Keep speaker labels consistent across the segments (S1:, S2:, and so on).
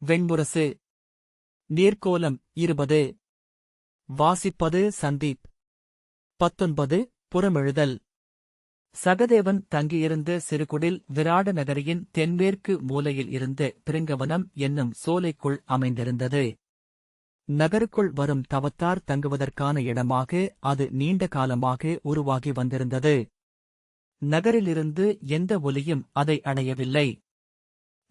S1: வெண்முரசு. நீர்க்கோலம் 20. வாசிப்பது சந்தீப். 19. புறமெழுதல். சகதேவன் தங்கியிருந்த சிறுகுடில் விராட நகரியின் தென்மேற்கு மூலையில் இருந்த பிருங்கவனம் என்னும் சோலைக்குள் அமைந்திருந்தது. நகருக்குள் வரும் தவத்தார் தங்குவதற்கான இடமாக அது நீண்ட காலமாக உருவாகி வந்திருந்தது. நகரிலிருந்து எந்த ஒலியும் அதை அடையவில்லை.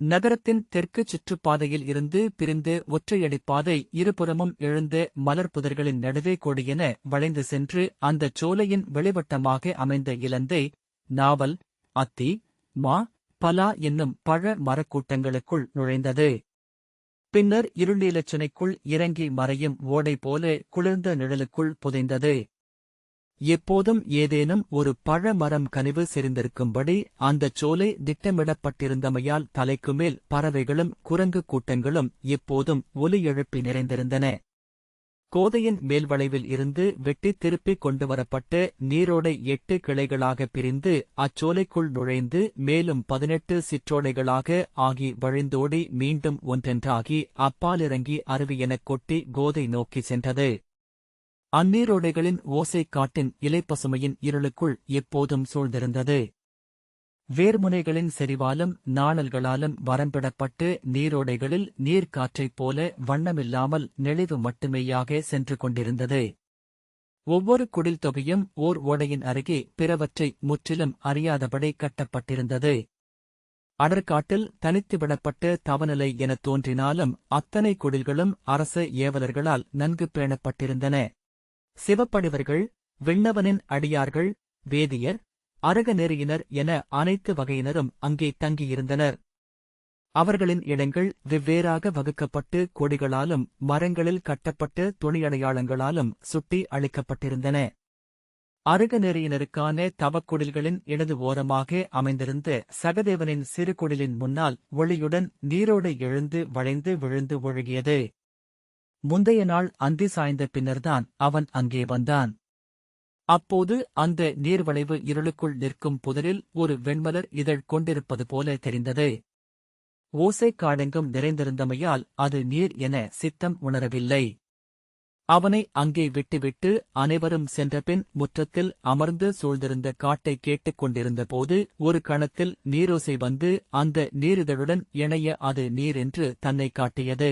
S1: நகரத்தின் தெற்கு சுற்றுப்பாதையில் இருந்து பிரிந்த ஒற்றையடிப்பாதை இருபுறமும் எழுந்த மலர் புதர்களின் நடுவே கொடியென வளைந்து சென்று அந்தச் சோலையின் வெளிவட்டமாக அமைந்த இலந்தை, நாவல், அத்தி, மா, பலா என்னும் பழ மரக்கூட்டங்களுக்குள் நுழைந்தது. பின்னர் இருளீலச்சுனைக்குள் இறங்கி மறையும் ஓடை போல குளிர்ந்த நிழலுக்குள் புதைந்தது. எப்போதும் ஏதேனும் ஒரு பழ மரம் கனிவு செறிந்திருக்கும்படி அந்தச் சோலை திட்டமிடப்பட்டிருந்தமையால் தலைக்குமேல் பறவைகளும் குரங்கு கூட்டங்களும் எப்போதும் ஒலி எழுப்பி நிறைந்திருந்தன. கோதையின் மேல்வளைவில் இருந்து வெட்டித் திருப்பிக் கொண்டுவரப்பட்ட நீரோடை 8 கிளைகளாகப் பிரிந்து அச்சோலைக்குள் நுழைந்து மேலும் 18 சிற்றோடைகளாக ஆகி வழிந்தோடி மீண்டும் ஒன்றென்றாகி அப்பாலிறங்கி அருவியெனக் கொட்டி கோதை நோக்கிச் சென்றது. அந்நீரோடைகளின் ஓசை காட்டின் இலைப்பசுமையின் இருளுக்குள் எப்போதும் சூழ்ந்திருந்தது. வேர்முனைகளின் செறிவாலும் நாணல்களாலும் வரம்பிடப்பட்டு நீரோடைகளில் நீர்க்காற்றைப் போல வண்ணமில்லாமல் நெளிவு மட்டுமேயாக சென்று கொண்டிருந்தது. ஒவ்வொரு குடில் தொகையும் ஓர் ஓடையின் அருகே பிறவற்றை முற்றிலும் அறியாதபடி கட்டப்பட்டிருந்தது. அடர்காட்டில் தனித்து விடப்பட்ட தவநிலை எனத் தோன்றினாலும் அத்தனை குடில்களும் அரச ஏவலர்களால் நன்கு பேணப்பட்டிருந்தன. சிவப்படிவர்கள், விண்ணவனின் அடியார்கள், வேதியர், அருகநெறியினர் என அனைத்து வகையினரும் அங்கே தங்கியிருந்தனர். அவர்களின் இடங்கள் வெவ்வேறாக வகுக்கப்பட்டு கொடிகளாலும் மரங்களில் கட்டப்பட்ட துணியடையாளங்களாலும் சுட்டி அளிக்கப்பட்டிருந்தன. அருகநெறியினருக்கான தவக்குடில்களின் இடது ஓரமாக அமைந்திருந்த சகதேவனின் சிறு குடிலின் முன்னால் ஒளியுடன் நீரோடை எழுந்து வளைந்து விழுந்து ஒழுகியது. முந்தைய நாள் அந்தி சாய்ந்த பின்னர்தான் அவன் அங்கே வந்தான். அப்போது அந்த நீர்வளைவு இருளுக்குள் நிற்கும் புதரில் ஒரு வெண்மலர் இதழ் கொண்டிருப்பது போல தெரிந்தது. ஓசை காடெங்கும் நிறைந்திருந்தமையால் அது நீர் என சித்தம் உணரவில்லை. அவனை அங்கே விட்டுவிட்டு அனைவரும் சென்றபின் முற்றத்தில் அமர்ந்து சூழ்ந்திருந்த காட்டை கேட்டுக் கொண்டிருந்தபோது ஒரு கணத்தில் நீரோசை வந்து அந்த நீரிதழுடன் இணைய அது நீர் என்று தன்னை காட்டியது.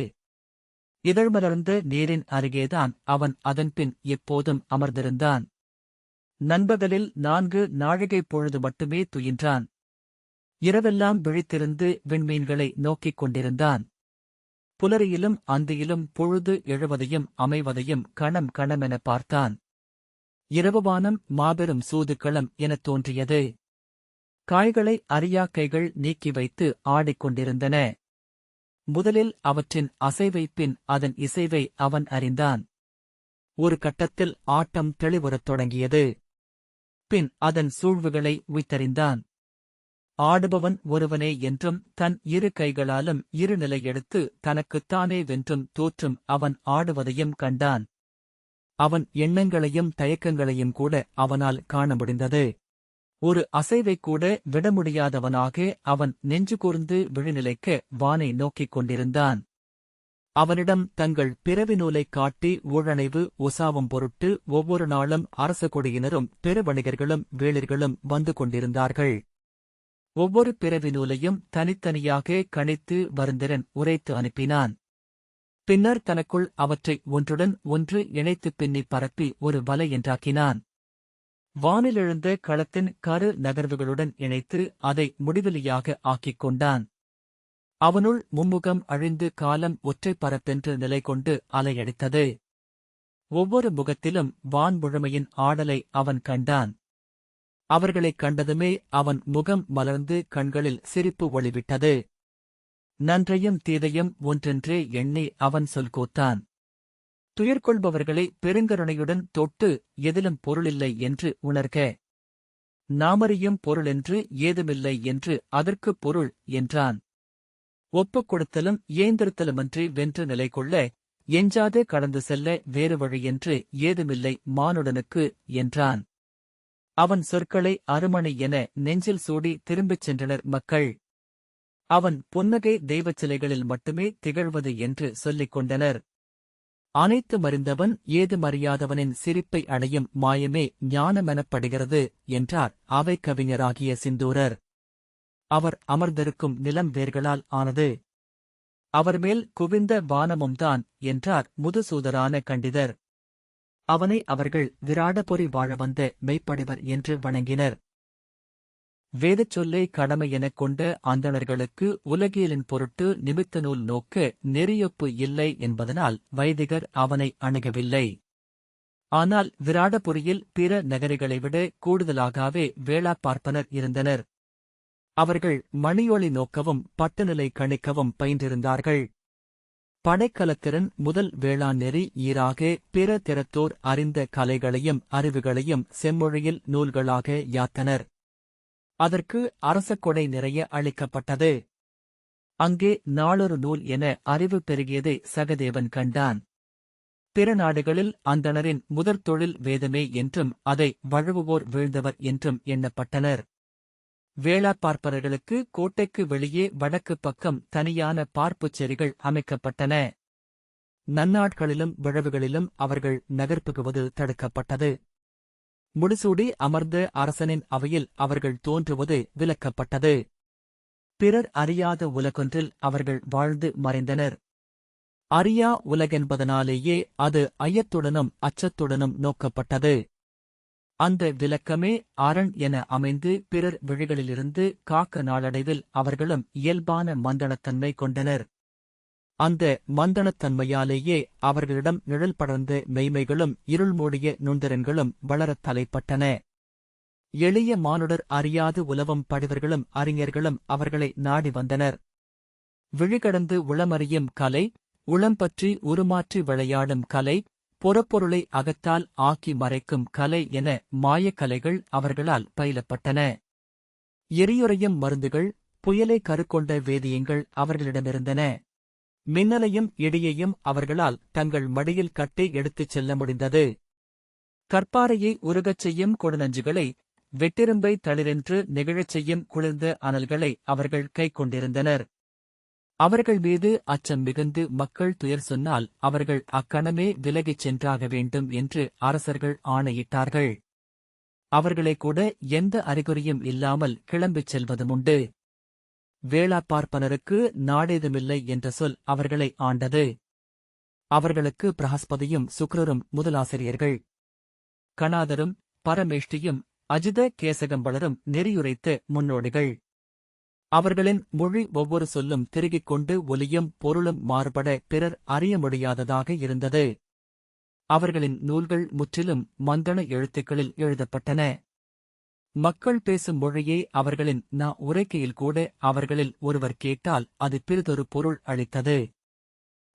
S1: இதழ்மலர்ந்த நீரின் அருகேதான் அவன் அதன்பின் எப்போதும் அமர்ந்திருந்தான். நண்பகலில் 4 நாழிகைப் பொழுது மட்டுமே துயின்றான். இரவெல்லாம் விழித்திருந்து விண்மீன்களை நோக்கிக் கொண்டிருந்தான். புலரியிலும் அந்தியிலும் பொழுது எழுவதையும் அமைவதையும் கணம் கணமென பார்த்தான். இரவுவானம் மாபெரும் சூதுக்களம் எனத் தோன்றியது. காய்களை அறியா கைகள் நீக்கி வைத்து ஆடிக்கொண்டிருந்தன. முதலில் அவற்றின் அசைவை பின் அதன் இசைவை அவன் அறிந்தான். ஒரு கட்டத்தில் ஆட்டம் தெளிவுறத் தொடங்கியது. பின் அதன் சூழ்வுகளை உய்த்தறிந்தான். ஆடுபவன் ஒருவனே என்றும் தன் இரு கைகளாலும் இரு நிலை எடுத்து தனக்குத்தானே வென்றும் தோற்றும் அவன் ஆடுவதையும் கண்டான். அவன் எண்ணங்களையும் தயக்கங்களையும் கூட அவனால் காண முடிந்தது. ஒரு அசைவைக் கூட விடமுடியாதவனாக அவன் நெஞ்சு கூர்ந்து விழிநிலைக்க வானை நோக்கிக் கொண்டிருந்தான். அவனிடம் தங்கள் பிறவி நூலைக் காட்டி ஊழணைவு உசாவும் பொருட்டு ஒவ்வொரு நாளும் அரச கொடியினரும் பெருவணிகர்களும் வேளிர்களும் வந்து கொண்டிருந்தார்கள். ஒவ்வொரு பிறவி நூலையும் தனித்தனியாக கணித்து வருந்திரன் உரைத்து அனுப்பினான். பின்னர் தனக்குள் அவற்றை ஒன்றுடன் ஒன்று இணைத்துப் பின்னி பரப்பி ஒரு வலை என்றாக்கினான். வானிலெழுந்த களத்தின் கரு நகர்வுகளுடன் இணைத்து அதை முடிவெளியாக ஆக்கிக் கொண்டான். அவனுள் மும்முகம் அழிந்து காலம் ஒற்றைப் பரப்பென்று நிலை கொண்டு அலையடித்தது. ஒவ்வொரு முகத்திலும் வான்முழுமையின் ஆடலை அவன் கண்டான். அவர்களைக் கண்டதுமே அவன் முகம் மலர்ந்து கண்களில் சிரிப்பு ஒளிவிட்டது. நன்றையும் தீதையும் ஒன்றென்றே எண்ணி அவன் சொல்கோத்தான். துயர்கொள்பவர்களை பெருங்கருணையுடன் தொட்டு எதிலும் பொருளில்லை என்று உணர்க. நாமறியும் பொருளென்று ஏதுமில்லை என்று அதற்குப் பொருள் என்றான். ஒப்புக் கொடுத்தலும் ஏந்திருத்தலுமன்றி வென்று நிலை கொள்ள எஞ்சாது கடந்து செல்ல வேறு வழியென்று ஏதுமில்லை மானுடனுக்கு என்றான். அவன் சொற்களை அருமணி என நெஞ்சில் சூடி திரும்பிச் சென்றனர் மக்கள். அவன் புன்னகை தெய்வச் சிலைகளில் மட்டுமே திகழ்வது என்று சொல்லிக் கொண்டனர். அனைத்து மறிந்தவன் ஏதுமறியாதவனின் சிரிப்பை அடையும் மாயமே ஞானமெனப்படுகிறது என்றார் அவை கவிஞராகிய சிந்தூரர். அவர் அமர்ந்திருக்கும் நிலம் வேர்களால் ஆனது. அவர்மேல் குவிந்த வானமும்தான் என்றார் முதுசூதரான கண்டிதர். அவனை அவர்கள் விராடபொறி வாழ வந்த மெய்ப்படிவர் என்று வணங்கினர். வேதச் சொல்லை கடமை எனக் கொண்ட அந்தணர்களுக்கு உலகியலின் பொருட்டு நிமித்த நூல் நோக்க நெறியொப்பு இல்லை என்பதனால் வைதிகர் அவனை அணுகவில்லை. ஆனால் விராடபுரியில் பிற நகரிகளை விட கூடுதலாகவே வேளாப் பார்ப்பனர் இருந்தனர். அவர்கள் மணியொளி நோக்கவும் பட்டுநிலை கணிக்கவும் பயின்றிருந்தார்கள். படைக்கலத்திறன் முதல் வேளாண் நெறி ஈராக பிற திறத்தோர் அறிந்த கலைகளையும் அறிவுகளையும் செம்மொழியில் நூல்களாக யாத்தனர். அதற்கு அரச கொடை நிறைய அளிக்கப்பட்டது. அங்கே நாளொரு நூல் என அறிவு பெருகியதை சகதேவன் கண்டான். பிற நாடுகளில் அந்தணரின் முதற் தொழில் வேதமே என்றும் அதை வழுவுவோர் வீழ்ந்தவர் என்றும் எண்ணப்பட்டனர். வேளாப் பார்ப்பனர்களுக்கு கோட்டைக்கு வெளியே வடக்கு பக்கம் தனியான பார்ப்புச் செறிகள் அமைக்கப்பட்டன. நன்னாட்களிலும் விழவுகளிலும் அவர்கள் நகர்ப்புகுவது தடுக்கப்பட்டது. முடிசூடி அமர்ந்த அரசனின் அவையில் அவர்கள் தோன்றுவது விலக்கப்பட்டது. பிறர் அறியாத உலகொன்றில் அவர்கள் வாழ்ந்து மறைந்தனர். அறியா உலகென்பதனாலேயே அது ஐயத்துடனும் அச்சத்துடனும் நோக்கப்பட்டது. அந்த விலக்கமே அரண் என அமைந்து பிறர் விழிகளிலிருந்து காக்க நாளடைவில் அவர்களும் இயல்பான மந்தனத்தன்மை கொண்டனர். அந்த மந்தனத்தன்மையாலேயே அவர்களிடம் நிழல் படர்ந்த மெய்மைகளும் இருள் மூடிய நுண்திறன்களும் வளரத் தலைப்பட்டன. எளிய மானுடர் அறியாது உலவும் படிவர்களும் அறிஞர்களும் அவர்களை நாடி வந்தனர். விழிகடந்து உளமறியும் கலை, உளம்பற்றி உருமாற்றி விளையாடும் கலை, புறப்பொருளை அகத்தால் ஆக்கி மறைக்கும் கலை என மாயக்கலைகள் அவர்களால் பயிலப்பட்டன. எரியுறையும் மருந்துகள், புயலை கருக்கொண்ட வேதியங்கள் அவர்களிடமிருந்தன. மின்னலையும் இடியையும் அவர்களால் தங்கள் மடியில் கட்டி எடுத்துச் செல்ல முடிந்தது. கற்பாறையை உருகச் செய்யும் கொடுநஞ்சுகளை, வெட்டிரும்பை தளிரென்று நெகிழச் செய்யும் குளிர்ந்த அனல்களை அவர்கள் கைக்கொண்டிருந்தனர். அவர்கள் மீது அச்சம் மிகுந்து மக்கள் துயர் சொன்னால் அவர்கள் அக்கணமே விலகிச் சென்றாக வேண்டும் என்று அரசர்கள் ஆணையிட்டார்கள். அவர்களே கூட எந்த அறிகுறியும் இல்லாமல் கிளம்பிச் செல்வதுமுண்டு. வேளாப் பார்ப்பனருக்கு நாடேதுமில்லை என்ற சொல் அவர்களை ஆண்டது. அவர்களுக்கு பிரஹஸ்பதியும் சுக்கிரரும் முதலாசிரியர்கள். கணாதரும் பரமேஷ்டியும் அஜித கேசகம்பளரும் நெறியுரைத்த முன்னோடிகள். அவர்களின் மொழி ஒவ்வொரு சொல்லும் திருகிக் கொண்டு ஒலியும் பொருளும் மாறுபட பிறர் அறிய முடியாததாக இருந்தது. அவர்களின் நூல்கள் முற்றிலும் மந்தன எழுத்துக்களில் எழுதப்பட்டன. மக்கள் பேசும் மொழியே அவர்களின் உரைக்கையில் கூட அவர்களில் ஒருவர் கேட்டால் அது பிறிதொரு பொருள் அளித்தது.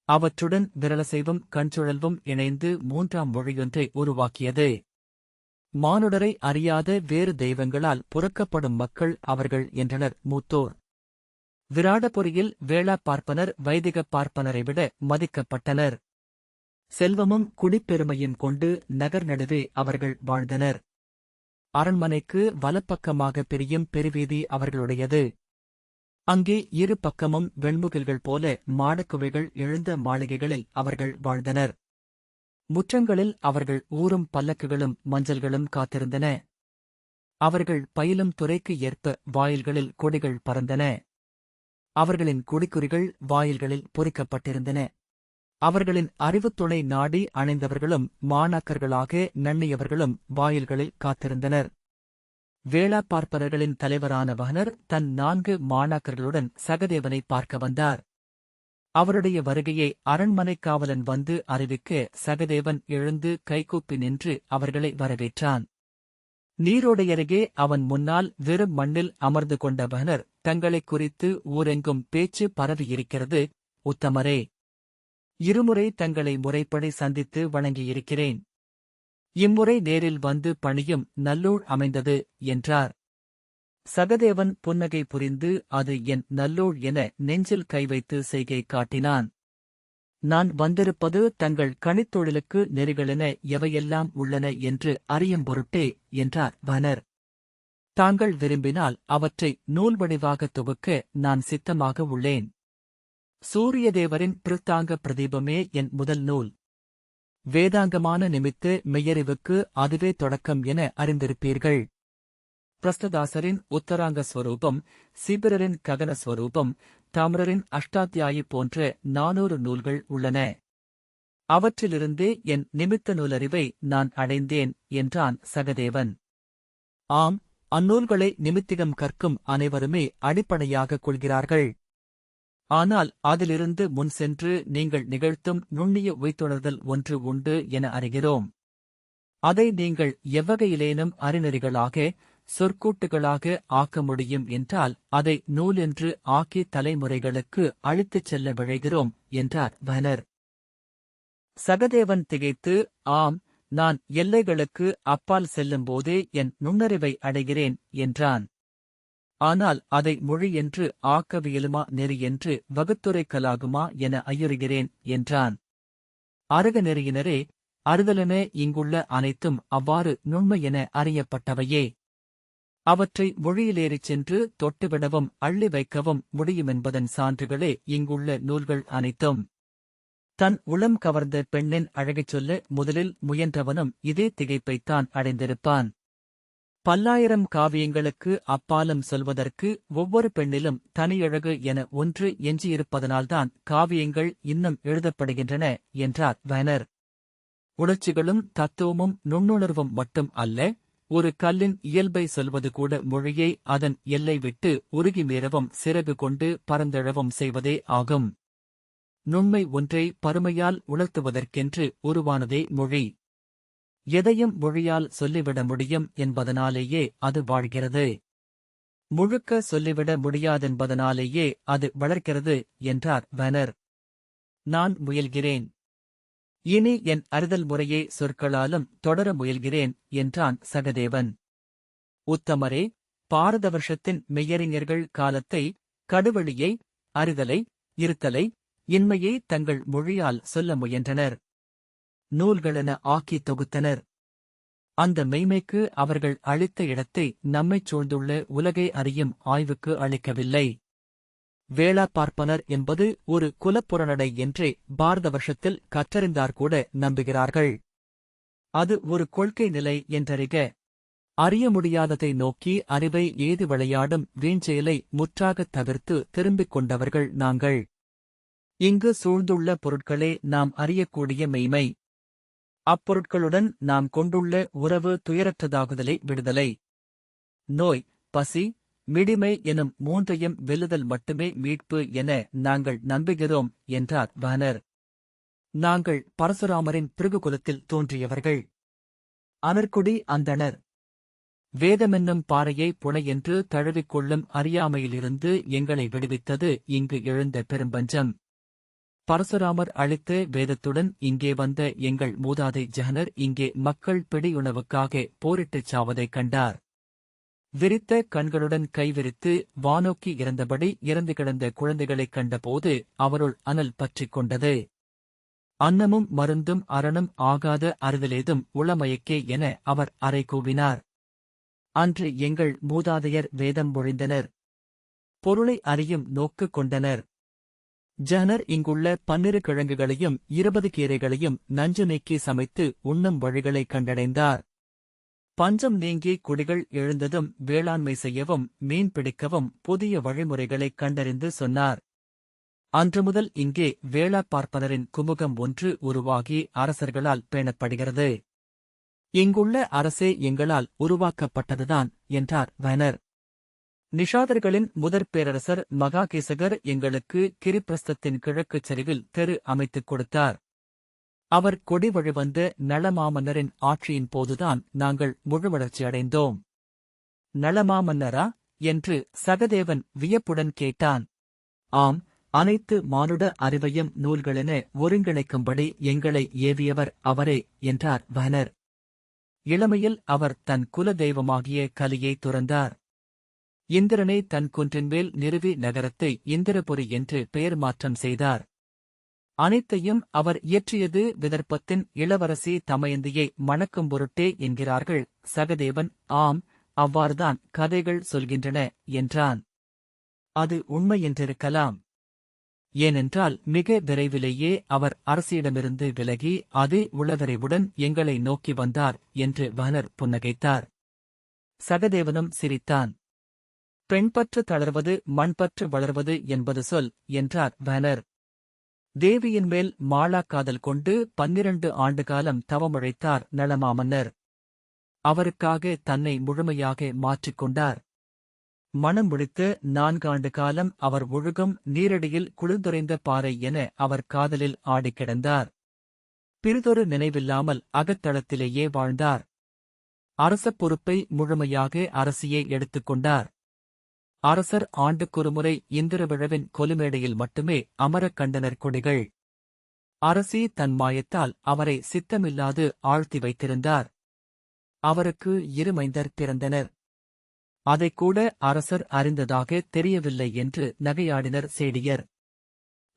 S1: அவற்றுடன் விரலசைவும் கண்சுழல்வும் இணைந்து மூன்றாம் மொழியொன்றை உருவாக்கியது. மானுடரை அறியாத வேறு தெய்வங்களால் புறக்கப்படும் மக்கள் அவர்கள் என்றனர் மூத்தோர். விராடபுரியில் வேளாப் பார்ப்பனர் வைதிகப் பார்ப்பனரை விட மதிக்கப்பட்டனர். செல்வமும் குடிப்பெருமையும் கொண்டு நகர் நடுவே அவர்கள் வாழ்ந்தனர். அரண்மனைக்கு வலப்பக்கமாக பிரியும் பெருவீதி அவர்களுடையது. அங்கே இரு பக்கமும் வெண்முகில்கள் போல மாடக்குவைகள் எழுந்த மாளிகைகளில் அவர்கள் வாழ்ந்தனர். முற்றங்களில் அவர்கள் ஊரும் பல்லக்குகளும் மஞ்சள்களும் காத்திருந்தன. அவர்கள் பயிலும் துறைக்கு ஏற்ப வாயில்களில் கொடிகள் பறந்தன. அவர்களின் குடிக்குறிகள் வாயில்களில் பொறிக்கப்பட்டிருந்தன. அவர்களின் அறிவுத்துணை நாடி அணைந்தவர்களும் மாணாக்கர்களாக நண்ணியவர்களும் வாயில்களில் காத்திருந்தனர். வேளாப் பார்ப்பனர்களின் தலைவரான வகனர் தன் 4 மாணாக்கர்களுடன் சகதேவனை பார்க்க வந்தார். அவருடைய வருகையை அரண்மனைக் காவலன் வந்து அறிவிக்க சகதேவன் எழுந்து கைகூப்பி நின்று அவர்களை வரவேற்றான். நீரோடையருகே அவன் முன்னால் வெறும் மண்ணில் அமர்ந்து கொண்ட வகனர் தங்களைக் குறித்து ஊரெங்கும் பேச்சு பரவியிருக்கிறது, உத்தமரே. இருமுறை தங்களை முறைப்படி சந்தித்து வணங்கியிருக்கிறேன். இம்முறை நேரில் வந்து பணியும் நல்லூழ் அமைந்தது என்றார். சகதேவன் புன்னகை புரிந்து அது என் நல்லூழ் என நெஞ்சில் கைவைத்து செய்கை காட்டினான். நான் வந்திருப்பது தங்கள் கணித்தொழிலுக்கு நெறிகளென எவையெல்லாம் உள்ளன என்று அறியும் பொருட்டே என்றார் வகனர். தாங்கள் விரும்பினால் அவற்றை நூல் வடிவாக தொகுக்க நான் சித்தமாக உள்ளேன். சூரியதேவரின் பிருத்தாங்க பிரதீபமே என் முதல் நூல். வேதாங்கமான நிமித்து மெய்யறிவுக்கு அதுவே தொடக்கம் என அறிந்திருப்பீர்கள். பிரஸ்ததாசரின் உத்தராங்க ஸ்வரூபம், சீபிரரின் ககன ஸ்வரூபம், தாமிரரின் அஷ்டாத்தியாயி போன்ற 400 நூல்கள் உள்ளன. அவற்றிலிருந்தே என் நிமித்த நூலறிவை நான் அடைந்தேன் என்றான் சகதேவன். ஆம், அந்நூல்களை நிமித்திகம் கற்கும் அனைவருமே அடிப்படையாகக் கொள்கிறார்கள். ஆனால் அதிலிருந்து முன் சென்று நீங்கள் நிகழ்த்தும் நுண்ணிய உய்த்துணர்தல் ஒன்று உண்டு என அறிகிறோம். அதை நீங்கள் எவ்வகையிலேனும் அறிநெறிகளாக, சொற்கூட்டுகளாக ஆக்க முடியும் என்றால் அதை நூல் என்று ஆக்கி தலைமுறைகளுக்கு அழித்துச் செல்ல விழைகிறோம் என்றார் வனர். சகதேவன் திகைத்து, ஆம், நான் எல்லைகளுக்கு அப்பால் செல்லும்போதே என் நுண்ணறிவை அடைகிறேன் என்றான். ஆனால் அதை மொழி என்று ஆக்கவியலுமா நெறி என்று வகுத்துரைக்கலாகுமா என ஐயுறுகிறேன் என்றான். அருக நெறியினரே, அறிதலென இங்குள்ள அனைத்தும் அவ்வாறு நுண்மை என அறியப்பட்டவையே. அவற்றை மொழியிலேறிச் சென்று தொட்டுவிடவும் அள்ளி வைக்கவும் முடியுமென்பதன் சான்றுகளே இங்குள்ள நூல்கள் அனைத்தும். தன் உளம் கவர்ந்த பெண்ணின் அழகைச் சொல்ல முதலில் முயன்றவனும் இதே திகைப்பைத்தான் அடைந்திருப்பான். பல்லாயிரம் காவியங்களுக்கு அப்பாலும் சொல்வதற்கு ஒவ்வொரு பெண்ணிலும் தனியழகு என ஒன்று எஞ்சியிருப்பதனால்தான் காவியங்கள் இன்னும் எழுதப்படுகின்றன என்றார் வனர். உணர்ச்சிகளும் தத்துவமும் நுண்ணுணர்வும் மட்டும் அல்ல, ஒரு கல்லின் இயல்பை சொல்வது கூட மொழியை அதன் எல்லை விட்டு உருகி மீறவும் சிறகு கொண்டு பறந்தெழவும் செய்வதே ஆகும். நுண்மை ஒன்றை பருமையால் உணர்த்துவதற்கென்று உருவானதே மொழி. எதையும் மொழியால் சொல்லிவிட முடியும் என்பதனாலேயே அது வாழ்கிறது. முழுக்க சொல்லிவிட முடியாதென்பதனாலேயே அது வளர்க்கிறது என்றார் வனர். நான் முயல்கிறேன். இனி என் அறிதல் முறையை சொற்களாலும் தொடர முயல்கிறேன் என்றான் சகதேவன். உத்தமரே, பாரத வருஷத்தின் மெய்யறிஞர்கள் காலத்தை, கடுவெளியை, அறிதலை, இருத்தலை, இன்மையை தங்கள் மொழியால் சொல்ல முயன்றனர். நூல்களென ஆக்கி தொகுத்தனர். அந்த மெய்மைக்கு அவர்கள் அளித்த இடத்தை நம்மைச் சூழ்ந்துள்ள உலகை அறியும் ஆய்வுக்கு அளிக்கவில்லை. வேளா பார்ப்பனர் என்பது ஒரு குலப்புறநடை என்றே பாரத வருஷத்தில் கற்றறிந்தார்கூட நம்புகிறார்கள். அது ஒரு கொள்கை நிலை என்றறிக. அறிய முடியாததை நோக்கி அறிவை ஏது விளையாடும் வீண்செயலை முற்றாகத் தவிர்த்து திரும்பிக் கொண்டவர்கள் நாங்கள். இங்கு சூழ்ந்துள்ள பொருட்களே நாம் அறியக்கூடிய மெய்மை. அப்பொருட்களுடன் நாம் கொண்டுள்ள உறவு துயரற்றதாகுதலை விடுதலை. நோய், பசி, மிடிமை எனும் மூன்றையும் வெல்லுதல் மட்டுமே மீட்பு என நாங்கள் நம்புகிறோம் என்றார் வனர். நாங்கள் பரசுராமரின் பிருகுகுலத்தில் தோன்றியவர்கள். அனற்குடி அந்தணர். வேதமென்னும் பாறையை புனை என்று தழுவிக்கொள்ளும் அறியாமையிலிருந்து எங்களை விடுவித்தது இங்கு எழுந்த பெரும்பஞ்சம். பரசுராமர் அளித்த வேதத்துடன் இங்கே வந்த எங்கள் மூதாதை ஜஹனர் இங்கே மக்கள் பிடியுணவுக்காக போரிட்டுச் சாவதைக் கண்டார். விரித்த கண்களுடன் கைவிரித்து வானோக்கி இறந்தபடி இறந்து கிடந்த குழந்தைகளைக் கண்டபோது அவருள் அனல் பற்றிக் கொண்டது. அன்னமும் மருந்தும் அறனும் ஆகாத அறிதலேதும் உளமயக்கே என அவர் அறை கூவினார். அன்று எங்கள் மூதாதையர் வேதம் மொழிந்தனர். பொருளை அறியும் நோக்கு கொண்டனர். ஜஹனர் இங்குள்ள 12 கிழங்குகளையும் 20 கீரைகளையும் நஞ்சு நீக்கி சமைத்து உண்ணும் வழிகளை கண்டடைந்தார். பஞ்சம் நீங்கி குடிகள் எழுந்ததும் வேளாண்மை செய்யவும் மீன் பிடிக்கவும் புதிய வழிமுறைகளைக் கண்டறிந்து சொன்னார். அன்று முதல் இங்கே வேளா பார்ப்பனரின் குமுகம் ஒன்று உருவாகி அரசர்களால் பேணப்படுகிறது. இங்குள்ள அரசே எங்களால் உருவாக்கப்பட்டதுதான் என்றார் வனர். நிஷாதர்களின் முதற் பேரரசர் மகாகேசகர் எங்களுக்கு கிரிப்பிரஸ்தத்தின் கிழக்குச் சரிவில் தெரு அமைத்துக் கொடுத்தார். அவர் கொடி வழிவந்த நளமாமன்னரின் ஆட்சியின் போதுதான் நாங்கள் முழுவளர்ச்சியடைந்தோம். நளமாமன்னரா என்று சகதேவன் வியப்புடன் கேட்டான். ஆம், அனைத்து மானுட அறிவையும் நூல்களென ஒருங்கிணைக்கும்படி எங்களை ஏவியவர் அவரே என்றார் வனர். இளமையில் அவர் தன் குல தெய்வமாகிய கலியை துறந்தார். இந்திரனை தன் குன்றின்மேல் நிறுவி நகரத்தை இந்திரபுரி என்று பெயர் மாற்றம் செய்தார். அனைத்தையும் அவர் இயற்றியது விதர்ப்பத்தின் இளவரசி தமயந்தியை மணக்கும் பொருட்டே என்கிறார்கள் சகதேவன். ஆம், அவ்வாறுதான் கதைகள் சொல்கின்றன என்றான். அது உண்மை என்றிருக்கலாம். ஏனென்றால் மிக விரைவிலேயே அவர் அரசியிடமிருந்து விலகி அதே உளவிரைவுடன் எங்களை நோக்கி வந்தார் என்று வனர் புன்னகைத்தார். சகதேவனும் சிரித்தான். பெண்பற்று தளர்வது மண்பற்று வளர்வது என்பது சொல் என்றார் வனர். தேவியின் மேல் மாளாக்காதல் கொண்டு 12 ஆண்டுகாலம் தவமுழைத்தார் நளமாமன்னர். அவருக்காக தன்னை முழுமையாக மாற்றிக்கொண்டார். மனம் முடித்து 4 ஆண்டு காலம் அவர் ஒழுகும் நீரடியில் குளிர்ந்துரைந்த பாறை என அவர் காதலில் ஆடிக் கிடந்தார். பிறிதொரு நினைவில்லாமல் அகத்தளத்திலேயே வாழ்ந்தார். அரச பொறுப்பை முழுமையாக அரசியே எடுத்துக்கொண்டார். அரசர் ஆண்டுக்கொருமுறை இந்திர விழவின் கொலுமேடையில் மட்டுமே அமரக் கண்டனர் கொடிகள். அரசி தன் மாயத்தால் அவரை சித்தமில்லாது ஆழ்த்தி வைத்திருந்தார். அவருக்கு 2 மைந்தர் பிறந்தனர். அதைக்கூட அரசர் அறிந்ததாக தெரியவில்லை என்று நகையாடினர் சேடியர்.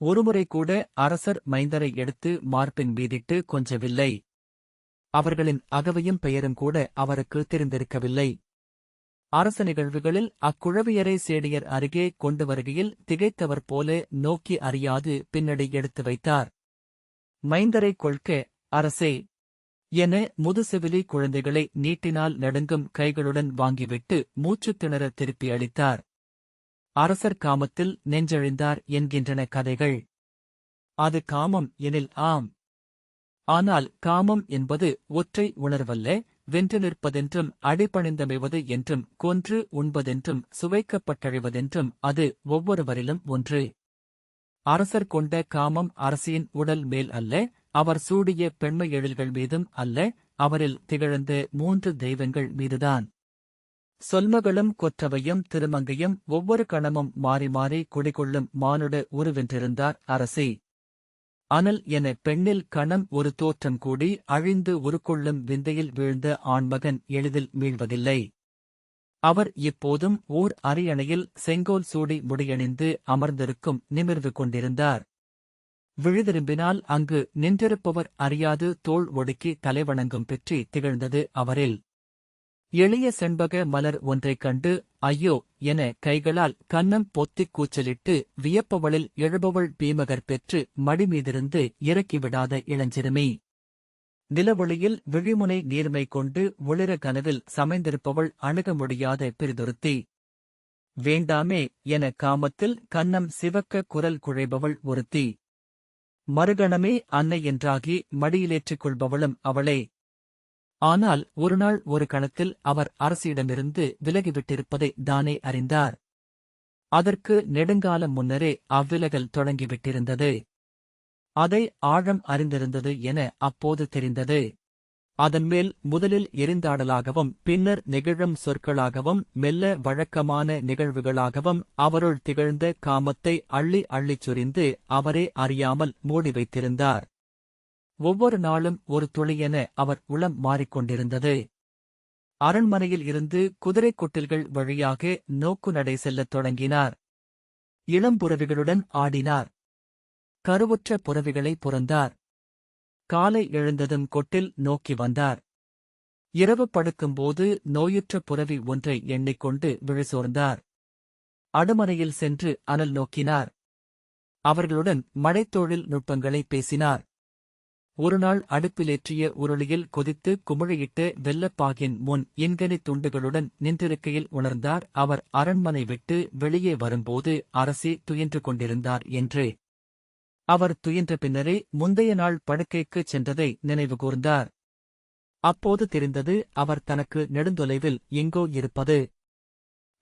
S1: ஒருமுறை கூட அரசர் மைந்தரை எடுத்து மார்பின் மீதிட்டு கொஞ்சவில்லை. அவர்களின் அகவையும் பெயரும் கூட அவருக்கு தெரிந்திருக்கவில்லை. அரச நிகழ்வுகளில் அக்குழவியரை சேடியர் அருகே கொண்டு வருகையில் திகைத்தவர் போல நோக்கி அறியாது பின்னடி எடுத்து வைத்தார். மைந்தரை கொள்க அரசே என முதுசெவிலி குழந்தைகளை நீட்டினால் நடுங்கும் கைகளுடன் வாங்கிவிட்டு மூச்சுத் திணற திருப்பி அளித்தார். அரசர் காமத்தில் நெஞ்சழிந்தார் என்கின்றன கதைகள். அது காமம் எனில் ஆம். ஆனால் காமம் என்பது ஒற்றை உணர்வல்ல, வென்று நிற்பதென்றும் அடிபணிந்தமைவது என்றும் கொன்று உண்பதென்றும் சுவைக்கப்பட்டழிவதென்றும் அது ஒவ்வொருவரிலும் ஒன்று. அரசர் கொண்ட காமம் அரசியின் உடல் மேல் அல்ல, அவர் சூடிய பெண்மை எழில்கள் மீதும் அல்ல, அவரில் திகழ்ந்த 3 தெய்வங்கள் மீதுதான். சொல்மகளும் கொற்றவையும் திருமங்கையும் ஒவ்வொரு கணமும் மாறி மாறி குடிகொள்ளும் மானுட உருவென்றிருந்தார் அரசி. அனல் என பெண்ணில் கணம் ஒரு தோற்றம் கூடி அழிந்து உருக்கொள்ளும் விந்தையில் வீழ்ந்த ஆண்மகன் எளிதில் மீள்வதில்லை. அவர் இப்போதும் ஓர் அரியணையில் செங்கோல் சூடி முடியணிந்து அமர்ந்திருக்கும் நிமிர்வு கொண்டிருந்தார். விழிதிரும்பினால் அங்கு நின்றிருப்பவர் அறியாது தோள் ஒடுக்கி தலைவணங்கும் பெற்றி திகழ்ந்தது அவரில். எளிய செண்பக மலர் ஒன்றைக் கண்டு ஐயோ என கைகளால் கன்னம் பொத்திக் கூச்சலிட்டு வியப்பவளில் எழுபவள் பீமகர் பெற்று மடிமீதிருந்து இறக்கிவிடாத இளஞ்சிறுமி. நிலவொளியில் விழிமுனை நீர்மை கொண்டு ஒளிர கனவில் சமைந்திருப்பவள் அணுக முடியாத பிரிதொருத்தி. வேண்டாமே என காமத்தில் கன்னம் சிவக்க குரல் குழைபவள் ஒருத்தி. மறுகணமே அன்னை என்றாகி மடியிலேற்றிக் கொள்பவளும் அவளே. ஆனால் ஒருநாள் ஒரு கணத்தில் அவர் அரசியிடமிருந்து விலகிவிட்டிருப்பதை தானே அறிந்தார். அதற்கு நெடுங்காலம் முன்னரே அவ்விலகல் தொடங்கிவிட்டிருந்தது. அதை ஆழம் அறிந்திருந்தது என அப்போது தெரிந்தது. அதன்மேல் முதலில் எரிந்தாடலாகவும் பின்னர் நெகிழும் சொற்களாகவும் மெல்ல வழக்கமான நிகழ்வுகளாகவும் அவருள் திகழ்ந்த காமத்தை அள்ளி அள்ளிச் சொரிந்து அவரே அறியாமல் மூடி வைத்திருந்தார். ஒவ்வொரு நாளும் ஒரு துளியென அவர் உளம் மாறிக்கொண்டிருந்தது. அரண்மனையில் இருந்து குதிரைக் கொட்டில்கள் வழியாக நோக்கு நடை செல்லத் தொடங்கினார். இளம்புறவிகளுடன் ஆடினார். கருவுற்ற புறவிகளை புரந்தார். காலை எழுந்ததும் கொட்டில் நோக்கி வந்தார். இரவு படுக்கும்போது நோயுற்ற புறவி ஒன்றை எண்ணிக்கொண்டு விழிசோர்ந்தார். அடுமனையில் சென்று அனல் நோக்கினார். அவர்களுடன் மழைத்தொழில் நுட்பங்களை பேசினார். ஒருநாள் அடுப்பிலேற்றிய உருளியில் கொதித்து குமிழியிட்டு வெள்ளப்பாகின் முன் இன்கனித் துண்டுகளுடன் நின்றிருக்கையில் உணர்ந்தார் அவர் அரண்மனை விட்டு வெளியே வரும்போது அரசி துயின்று கொண்டிருந்தார் என்று. அவர் துயின்ற பின்னரே முந்தைய நாள் படுக்கைக்குச் சென்றதை நினைவுகூர்ந்தார். அப்போது தெரிந்தது அவர் தனக்கு நெடுந்தொலைவில் எங்கோ இருப்பது.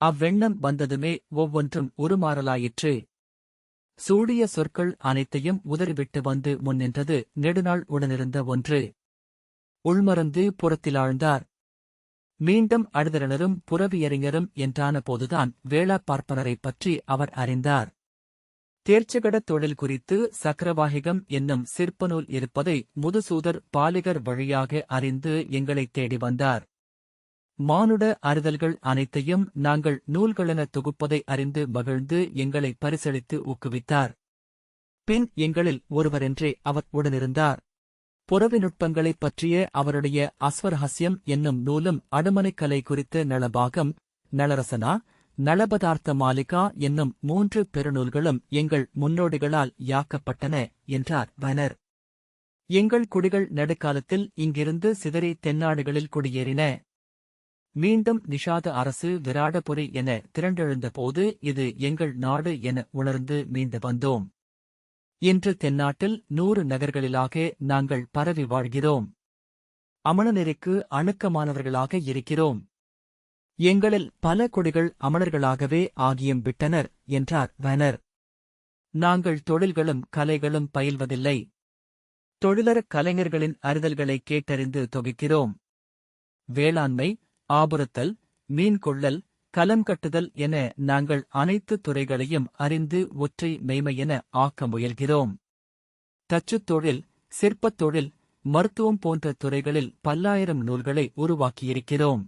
S1: அவ்வெண்ணம் வந்ததுமே ஒவ்வொன்றும் உருமாறலாயிற்று. சூடிய சொற்கள் அனைத்தையும் உதறிவிட்டு வந்து முன்னின்றது நெடுநாள் உடனிருந்த ஒன்று. உள்மறந்து புறத்திலாழ்ந்தார். மீண்டும் அழுதறிஞரும் புறவியறிஞரும் என்றான போதுதான் வேளாப் பார்ப்பனரைப் பற்றி அவர் அறிந்தார். தேர்ச்சிகடத் தொழில் குறித்து சக்கரவாகிகம் என்னும் சிற்பநூல் இருப்பதை முதுசூதர் பாலிகர் வழியாக அறிந்து எங்களைத் தேடி வந்தார். மானுட அறிதல்கள் அனைத்தையும் நாங்கள் நூல்களென தொகுப்பதை அறிந்து மகிழ்ந்து எங்களை பரிசளித்து ஊக்குவித்தார். பின் எங்களில் ஒருவரென்றே அவர் உடனிருந்தார். புறவி நுட்பங்களைப் பற்றிய அவருடைய அஸ்வரஹஸ்யம் என்னும் நூலும் அடுமனைக்கலை குறித்த நளபாகம், நளரசனா, நளபதார்த்த மாலிகா என்னும் 3 பெருநூல்களும் எங்கள் முன்னோடிகளால் யாக்கப்பட்டன என்றார் வனர். எங்கள் குடிகள் நெடுக்காலத்தில் இங்கிருந்து சிதறி தென்னாடுகளில் குடியேறின. மீண்டும் நிஷாத அரசு விராடபுரி என திரண்டெழுந்தபோது இது எங்கள் நாடு என உணர்ந்து மீண்டு வந்தோம். இன்று தென்னாட்டில் 100 நகர்களிலாக நாங்கள் பரவி வாழ்கிறோம். அமணநெறிக்கு அணுக்கமானவர்களாக இருக்கிறோம். எங்களில் பல குடிகள் அமணர்களாகவே ஆகியும் விட்டனர் என்றார் வனர். நாங்கள் தொழில்களும் கலைகளும் பயில்வதில்லை. தொழிலறக் கலைஞர்களின் அறிதல்களை கேட்டறிந்து தொகுக்கிறோம். வேளாண்மை, ஆபுரத்தல், மீன் கொள்ளல், கலம் கட்டுதல் என நாங்கள் அனைத்து துறைகளையும் அறிந்து ஒற்றை மெய்மையென ஆக்க முயல்கிறோம். தச்சுத் தொழில், சிற்பத் தொழில், மருத்துவம் போன்ற துறைகளில் பல்லாயிரம் நூல்களை உருவாக்கியிருக்கிறோம்.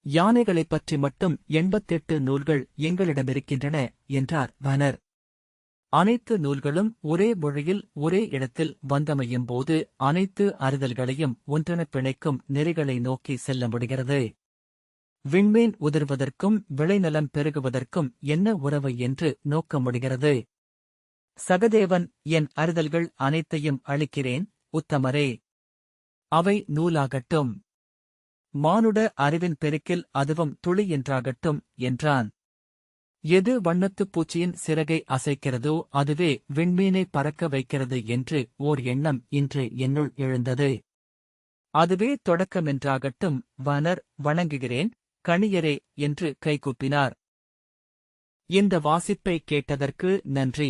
S1: யானைகளைப் பற்றி மட்டும் 88 நூல்கள் எங்களிடமிருக்கின்றன என்றார் வனர். அனைத்து நூல்களும் ஒரே மொழியில் ஒரே இடத்தில் வந்தமையும்போது அனைத்து அறிதல்களையும் ஒன்றெனப் பிணைக்கும் நெறிகளை நோக்கி செல்ல முடிகிறது. விண்மீன் உதிர்வதற்கும் விளைநிலம் பெருகுவதற்கும் என்ன உறவு என்று நோக்க முடிகிறது. சகதேவன், என் அறிதல்கள் அனைத்தையும் அளிக்கிறேன் உத்தமரே. அவை நூலாகட்டும். மானுட அறிவின் பெருக்கில் அதுவும் துளி என்றாகட்டும் என்றான். எது வண்ணத்துப் பூச்சியின் சிறகை அசைக்கிறதோ அதுவே விண்மீனை பறக்க வைக்கிறது என்று ஓர் எண்ணம் இன்று என்னுள் எழுந்தது. அதுவே தொடக்கமென்றாகட்டும். வனர், வணங்குகிறேன் கணியரே என்று கைகூப்பினார். இந்த வாசிப்பை கேட்டதற்கு நன்றி.